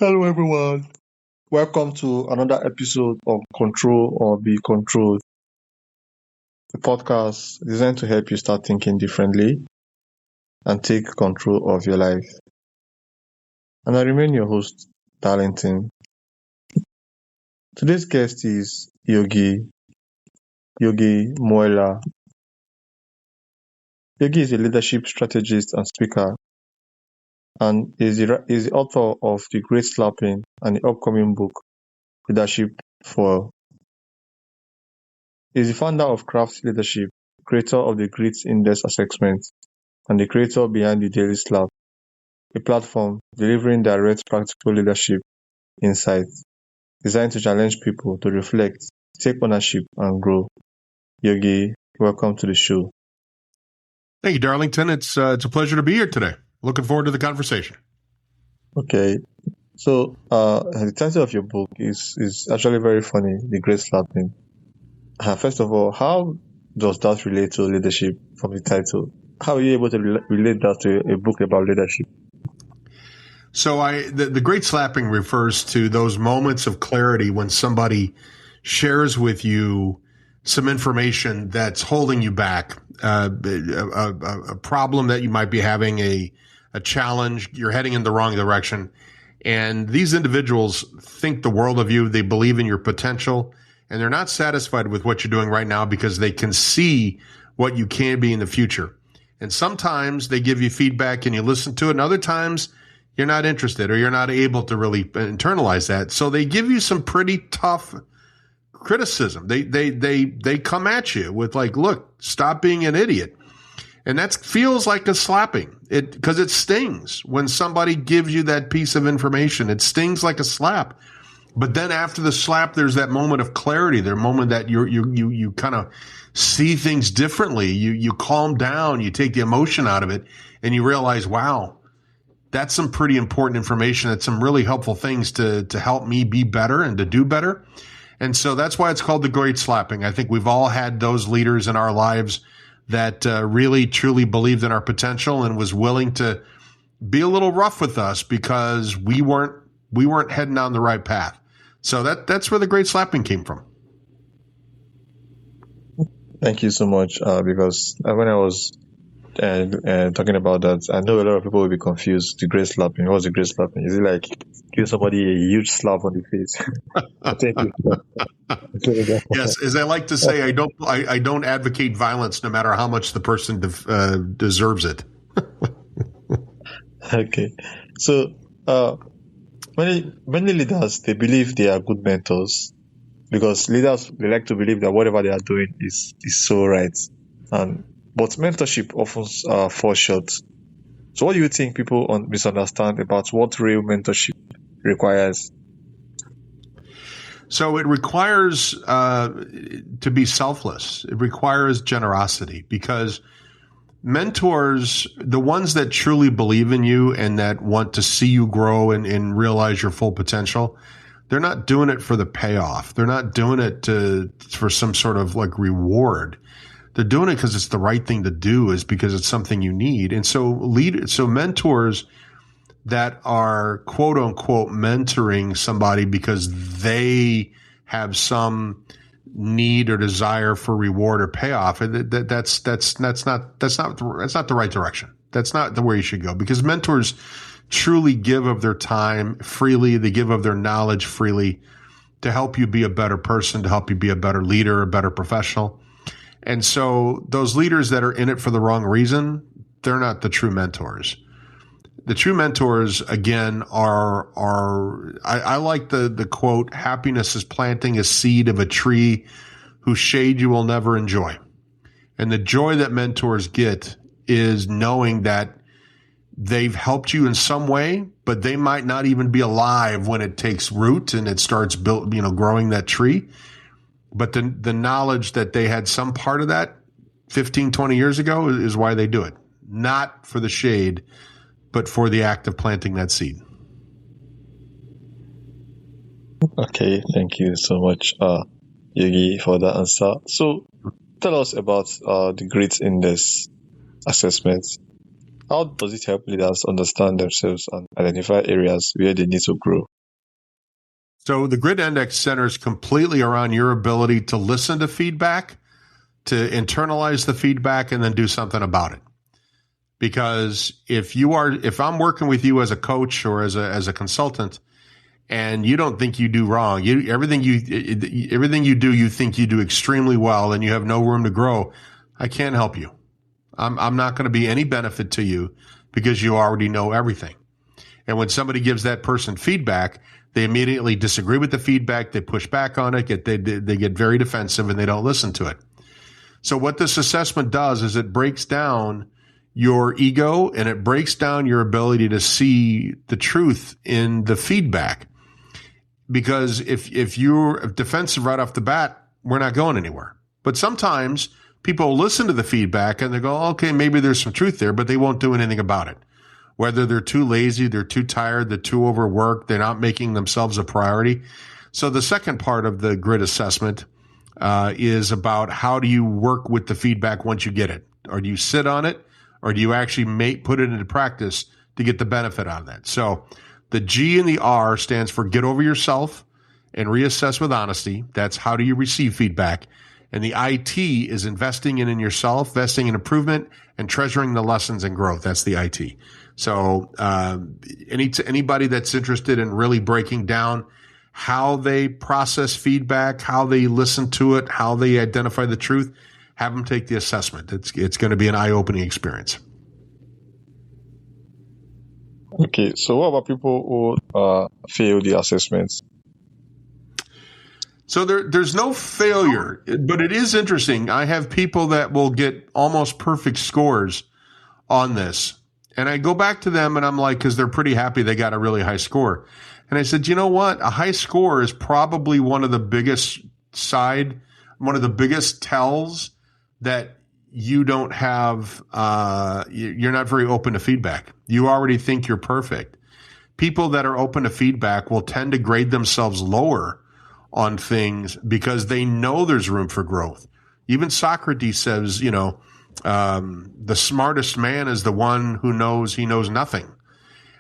Hello, everyone. Welcome to another episode of Control or Be Controlled, a podcast designed to help you start thinking differently and take control of your life. And I remain your host, Darlington. Today's guest is Yogi Moela. Yogi is a leadership strategist and speaker, and is the author of The Great Slapping and the upcoming book, Leadership for. He is the founder of Craft Leadership, creator of the Grit Index Assessment, and the creator behind the Daily Slap, a platform delivering direct practical leadership insights designed to challenge people to reflect, take ownership, and grow. Yogi, welcome to the show. Thank you, Darlington. It's a pleasure to be here today. Looking forward to the conversation. Okay, so the title of your book is actually very funny, The Great Slapping. First of all, how does that relate to leadership from the title? How are you able to relate that to a book about leadership? So the Great Slapping refers to those moments of clarity when somebody shares with you some information that's holding you back, a problem that you might be having, a challenge, you're heading in the wrong direction. And these individuals think the world of you. They believe in your potential, and they're not satisfied with what you're doing right now because they can see what you can be in the future. And sometimes they give you feedback and you listen to it, and other times you're not interested or you're not able to really internalize that. So they give you some pretty tough criticism. They come at you with like, look, stop being an idiot. And that feels like a slapping, because it stings when somebody gives you that piece of information. It stings like a slap. But then after the slap, there's that moment of clarity, the moment that you kind of see things differently. You calm down, you take the emotion out of it, and you realize, wow, that's some pretty important information. That's some really helpful things to help me be better and to do better. And so that's why it's called the Great Slapping. I think we've all had those leaders in our lives that really, truly believed in our potential and was willing to be a little rough with us because we weren't heading down the right path. So that's where the Great Slapping came from. Thank you so much. Because when I was talking about that, I know a lot of people will be confused. The Great Slapping. What's the Great Slapping? Is it like give somebody a huge slap on the face? Thank you. Yes, as I like to say, I don't advocate violence, no matter how much the person deserves it. Okay, so many leaders, they believe they are good mentors because leaders, they like to believe that whatever they are doing is so right, but mentorship often falls short. So what do you think people misunderstand about what real mentorship requires? So it requires to be selfless. It requires generosity, because mentors, the ones that truly believe in you and that want to see you grow and realize your full potential, they're not doing it for the payoff. They're not doing it for some sort of like reward. They're doing it because it's the right thing to do, is because it's something you need. And so mentors that are quote unquote mentoring somebody because they have some need or desire for reward or payoff, that's not the right direction. That's not the way you should go, because mentors truly give of their time freely. They give of their knowledge freely to help you be a better person, to help you be a better leader, a better professional. And so those leaders that are in it for the wrong reason, they're not the true mentors. The true mentors, again, I like the quote, happiness is planting a seed of a tree whose shade you will never enjoy. And the joy that mentors get is knowing that they've helped you in some way, but they might not even be alive when it takes root and it starts growing that tree. But the knowledge that they had some part of that 15, 20 years ago is why they do it. Not for the shade, but for the act of planting that seed. Okay, thank you so much, Yogi, for that answer. So tell us about the Grit Index Assessment. How does it help leaders understand themselves and identify areas where they need to grow? So the grid index centers completely around your ability to listen to feedback, to internalize the feedback, and then do something about it. Because if I'm working with you as a coach or as a consultant, and you don't think you do wrong, everything you do, you think you do extremely well, and you have no room to grow, I can't help you. I'm not going to be any benefit to you because you already know everything. And when somebody gives that person feedback, they immediately disagree with the feedback. They push back on it. They get very defensive and they don't listen to it. So what this assessment does is it breaks down your ego and it breaks down your ability to see the truth in the feedback. Because if you're defensive right off the bat, we're not going anywhere. But sometimes people listen to the feedback and they go, okay, maybe there's some truth there, but they won't do anything about it. Whether they're too lazy, they're too tired, they're too overworked, they're not making themselves a priority. So the second part of the grid assessment is about how do you work with the feedback once you get it? Or do you sit on it? Or do you actually put it into practice to get the benefit out of that? So the G and the R stands for get over yourself and reassess with honesty. That's how do you receive feedback. And the IT is investing in yourself, investing in improvement, and treasuring the lessons and growth. That's the IT. So anybody that's interested in really breaking down how they process feedback, how they listen to it, how they identify the truth, have them take the assessment. It's going to be an eye-opening experience. Okay, so what about people who fail the assessments? So there's no failure, but it is interesting. I have people that will get almost perfect scores on this. And I go back to them and I'm like, because they're pretty happy they got a really high score. And I said, you know what? A high score is probably one of the biggest tells that you don't have, you're not very open to feedback. You already think you're perfect. People that are open to feedback will tend to grade themselves lower on things because they know there's room for growth. Even Socrates says, the smartest man is the one who knows he knows nothing.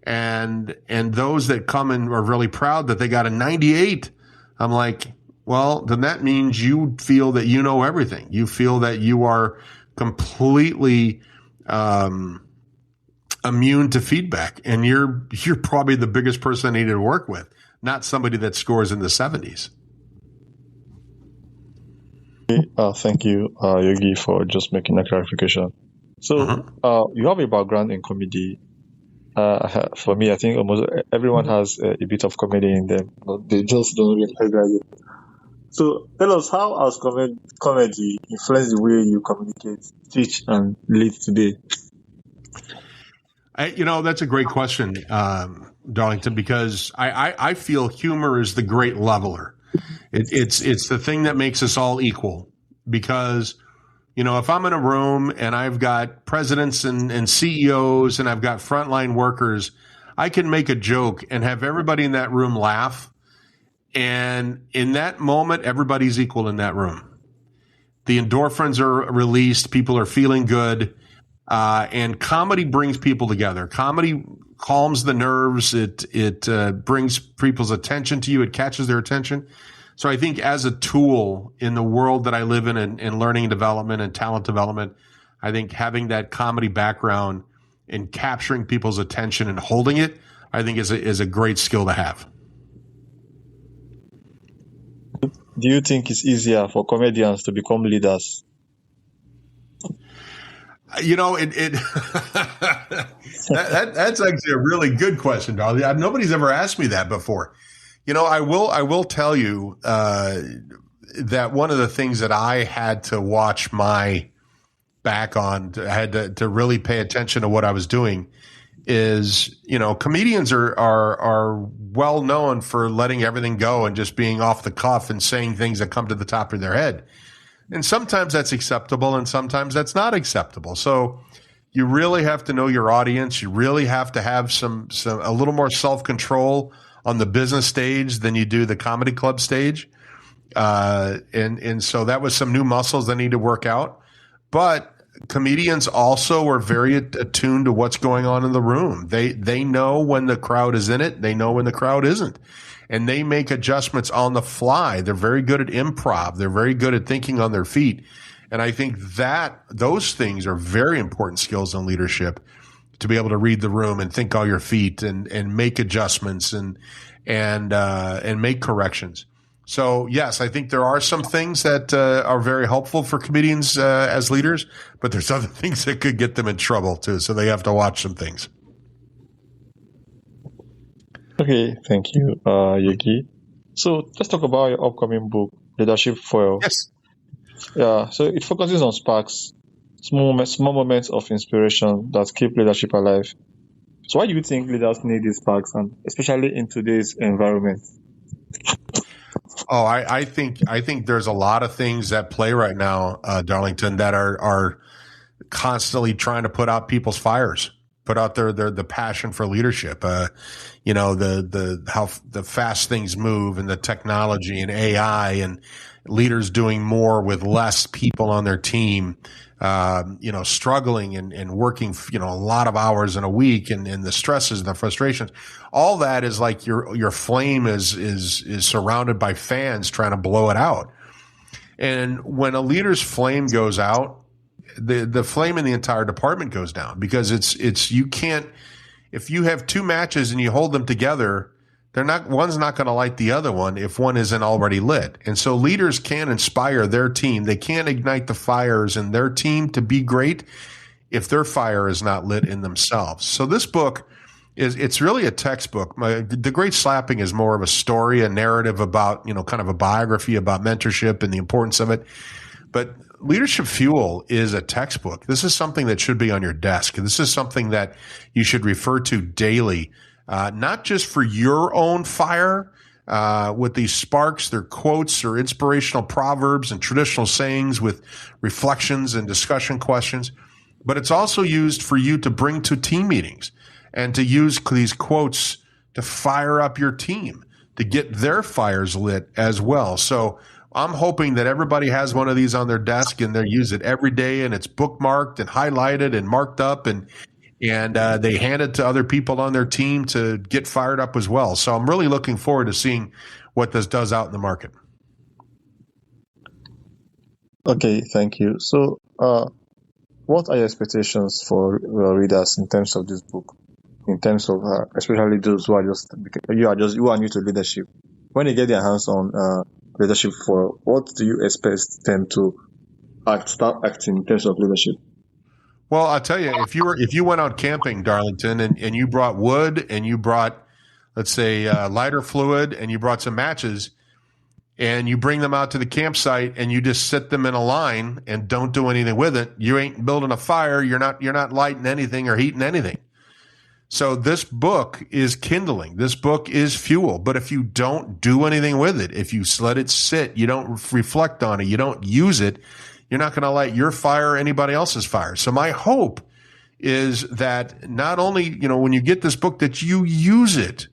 And those that come and are really proud that they got a 98, I'm like, well, then that means you feel that you know everything. You feel that you are completely immune to feedback, and you're probably the biggest person I needed to work with, not somebody that scores in the 70s. Thank you, Yogi, for just making a clarification. So, you have a background in comedy. For me, I think almost everyone has a bit of comedy in them, but they just don't recognize it. So, tell us, how has comedy influenced the way you communicate, teach, and lead today? That's a great question, Darlington, because I feel humor is the great leveler. It's the thing that makes us all equal. Because, if I'm in a room and I've got presidents and CEOs and I've got frontline workers, I can make a joke and have everybody in that room laugh. And in that moment, everybody's equal in that room. The endorphins are released. People are feeling good. And comedy brings people together. Comedy calms the nerves. It brings people's attention to you. It catches their attention. So I think as a tool in the world that I live in learning and development and talent development, I think having that comedy background and capturing people's attention and holding it, I think is a great skill to have. Do you think it's easier for comedians to become leaders? That's actually a really good question, darling. Nobody's ever asked me that before. I will tell you that one of the things that I had to watch my back on, I had to really pay attention to what I was doing, is comedians are well known for letting everything go and just being off the cuff and saying things that come to the top of their head. And sometimes that's acceptable and sometimes that's not acceptable. So you really have to know your audience. You really have to have a little more self-control on the business stage than you do the comedy club stage. And so that was some new muscles that need to work out. But comedians also are very attuned to what's going on in the room. They know when the crowd is in it. They know when the crowd isn't. And they make adjustments on the fly. They're very good at improv. They're very good at thinking on their feet. And I think that those things are very important skills in leadership, to be able to read the room and think on your feet and make adjustments and make corrections. So yes, I think there are some things that are very helpful for comedians as leaders, but there's other things that could get them in trouble too. So they have to watch some things. Okay, thank you, Yogi. So let's talk about your upcoming book, Leadership Foil. Yes. Yeah, so it focuses on sparks, small moments of inspiration that keep leadership alive. So why do you think leaders need these sparks, and especially in today's environment? Oh, I think there's a lot of things at play right now, Darlington, that are constantly trying to put out people's fires, put out the passion for leadership. How the fast things move, and the technology and AI, and leaders doing more with less people on their team. Struggling and working, a lot of hours in a week, and the stresses and the frustrations. All that is like your flame is surrounded by fans trying to blow it out. And when a leader's flame goes out, the flame in the entire department goes down, because you can't, if you have two matches and you hold them together, one's not going to light the other one if one isn't already lit. And so leaders can inspire their team. They can't ignite the fires in their team to be great if their fire is not lit in themselves. So this book it's really a textbook. The Great Slapping is more of a story, a narrative about, kind of a biography about mentorship and the importance of it. But Leadership Fuel is a textbook. This is something that should be on your desk. This is something that you should refer to daily. Not just for your own fire, with these sparks, their quotes or inspirational proverbs and traditional sayings with reflections and discussion questions, but it's also used for you to bring to team meetings and to use these quotes to fire up your team, to get their fires lit as well. So I'm hoping that everybody has one of these on their desk and they use it every day, and it's bookmarked and highlighted and marked up, and they hand it to other people on their team to get fired up as well. So I'm really looking forward to seeing what this does out in the market. Okay, thank you. So, what are your expectations for readers in terms of this book? In terms of, especially those who are who are new to leadership, when they get their hands on leadership, for what do you expect them to start acting in terms of leadership? Well, I'll tell you, if you went out camping, Darlington, and you brought wood, and you brought, let's say, lighter fluid, and you brought some matches, and you bring them out to the campsite and you just sit them in a line and don't do anything with it, you ain't building a fire. You're not lighting anything or heating anything. So this book is kindling. This book is fuel. But if you don't do anything with it, if you let it sit, you don't reflect on it, you don't use it, you're not going to light your fire or anybody else's fire. So my hope is that not only, when you get this book, that you use it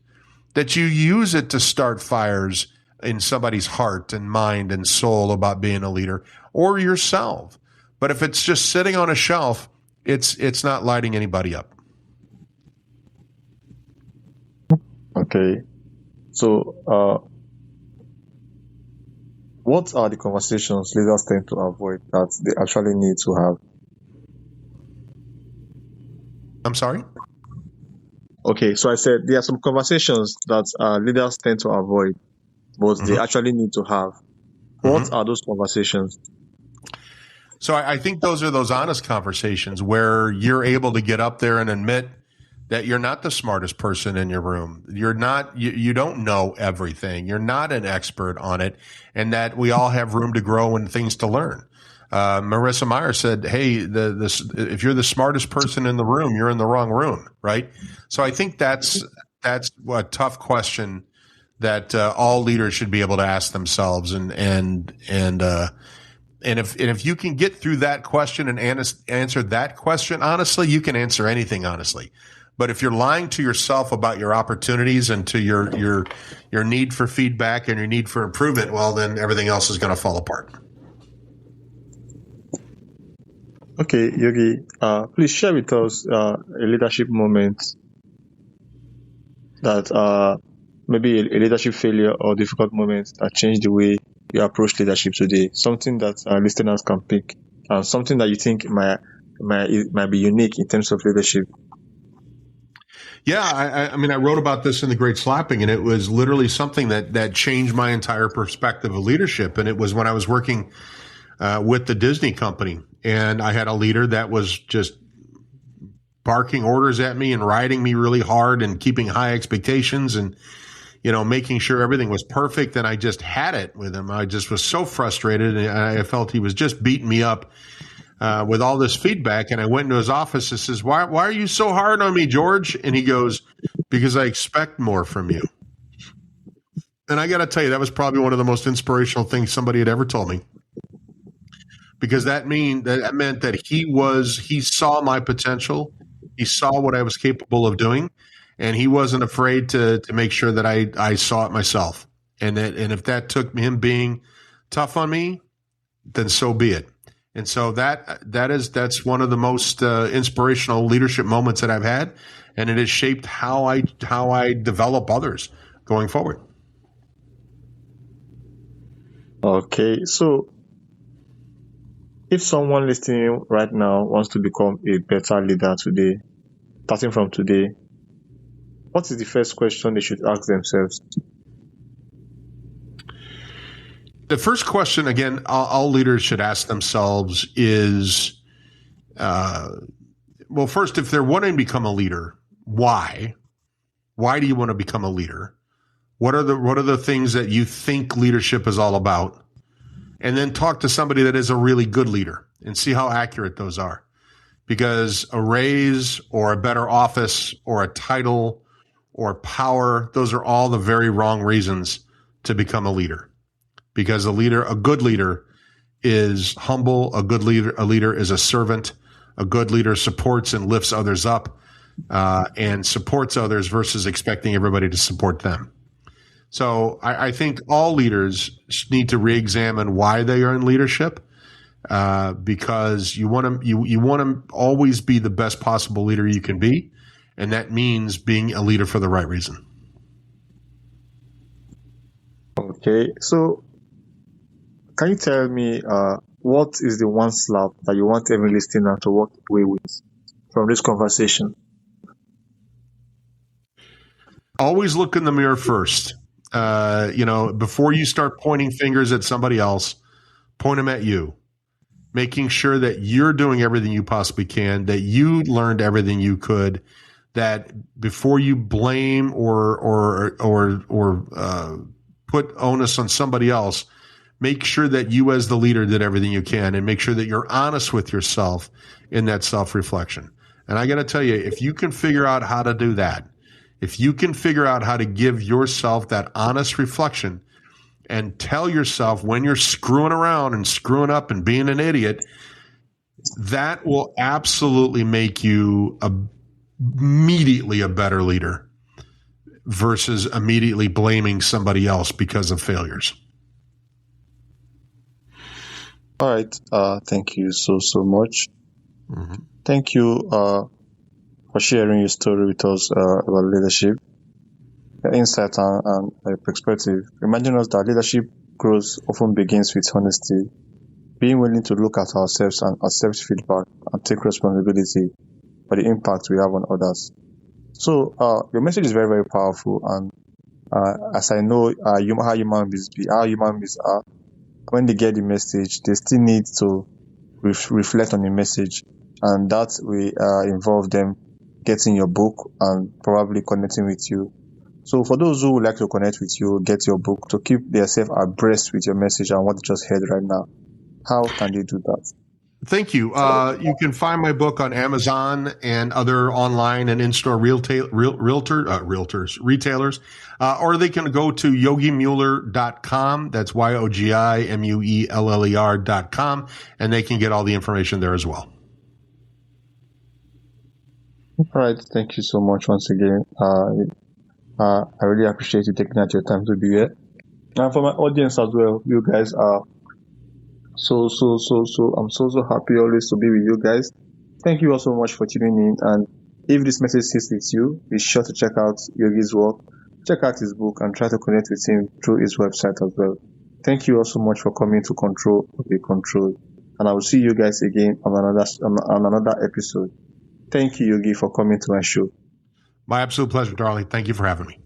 to start fires in somebody's heart and mind and soul about being a leader, or yourself. But if it's just sitting on a shelf, it's not lighting anybody up. Okay. So, what are the conversations leaders tend to avoid that they actually need to have? I'm sorry? Okay, so I said there are some conversations that leaders tend to avoid, but they actually need to have. What are those conversations? So I think those are those honest conversations where you're able to get up there and admit that you're not the smartest person in your room. You're not, you don't know everything. You're not an expert on it, and that we all have room to grow and things to learn. Marissa Meyer said, hey, if you're the smartest person in the room, you're in the wrong room, right? So I think that's a tough question that all leaders should be able to ask themselves. And if you can get through that question and answer that question honestly, you can answer anything honestly. But if you're lying to yourself about your opportunities and to your need for feedback and your need for improvement, well, then everything else is going to fall apart. Okay, Yogi, please share with us a leadership moment that maybe a leadership failure or difficult moment that changed the way you approach leadership today. Something that listeners can pick, and something that you think might be unique in terms of leadership. Yeah, I mean, I wrote about this in The Great Slapping, and it was literally something that changed my entire perspective of leadership. And it was when I was working with the Disney company, and I had a leader that was just barking orders at me and riding me really hard and keeping high expectations and, making sure everything was perfect. And I just had it with him. I just was so frustrated, and I felt he was just beating me up with all this feedback. And I went into his office and says, why are you so hard on me, George? And he goes, because I expect more from you. And I got to tell you, that was probably one of the most inspirational things somebody had ever told me, because that meant that he saw my potential. He saw what I was capable of doing, and he wasn't afraid to make sure that I saw it myself. And if that took him being tough on me, then so be it. And so that's one of the most inspirational leadership moments that I've had, and it has shaped how I develop others going forward. Okay, so if someone listening right now wants to become a better leader today, starting from today, what is the first question they should ask themselves? The first question, again, all leaders should ask themselves is, well, first, if they're wanting to become a leader, why? Why do you want to become a leader? What are the things that you think leadership is all about? And then talk to somebody that is a really good leader and see how accurate those are. Because a raise or a better office or a title or power, those are all the very wrong reasons to become a leader. Because a good leader is humble. A leader is a servant. A good leader supports and lifts others up, and supports others versus expecting everybody to support them. So I think all leaders need to re-examine why they are in leadership, because you want to always be the best possible leader you can be, and that means being a leader for the right reason. Okay, so can you tell me what is the one slap that you want every listener to walk away with from this conversation? Always look in the mirror first. Before you start pointing fingers at somebody else, point them at you, making sure that you're doing everything you possibly can, that you learned everything you could, that before you blame or put onus on somebody else, make sure that you as the leader did everything you can, and make sure that you're honest with yourself in that self-reflection. And I got to tell you, if you can figure out how to do that, if you can figure out how to give yourself that honest reflection and tell yourself when you're screwing around and screwing up and being an idiot, that will absolutely make you immediately a better leader versus immediately blaming somebody else because of failures. All right. Thank you so much. Mm-hmm. Thank you for sharing your story with us about leadership, your insight and perspective, reminding us that leadership growth often begins with honesty, being willing to look at ourselves and accept feedback and take responsibility for the impact we have on others. So your message is very, very powerful, and as I know how human beings are, when they get the message, they still need to reflect on the message, and that will involve them getting your book and probably connecting with you. So for those who would like to connect with you, get your book to keep themselves abreast with your message and what you just heard right now, how can they do that? Thank you. You can find my book on Amazon and other online and in-store retailers, or they can go to yogimueller.com. That's YOGIMUELLER.com, and they can get all the information there as well. All right. Thank you so much once again. I really appreciate you taking out your time to be here. And for my audience as well, you guys are I'm so happy always to be with you guys. Thank you all so much for tuning in. And if this message sits with you, be sure to check out Yogi's work, check out his book, and try to connect with him through his website as well. Thank you all so much for coming to Control or Be Controlled. And I will see you guys again on another episode. Thank you, Yogi, for coming to my show. My absolute pleasure, Darling. Thank you for having me.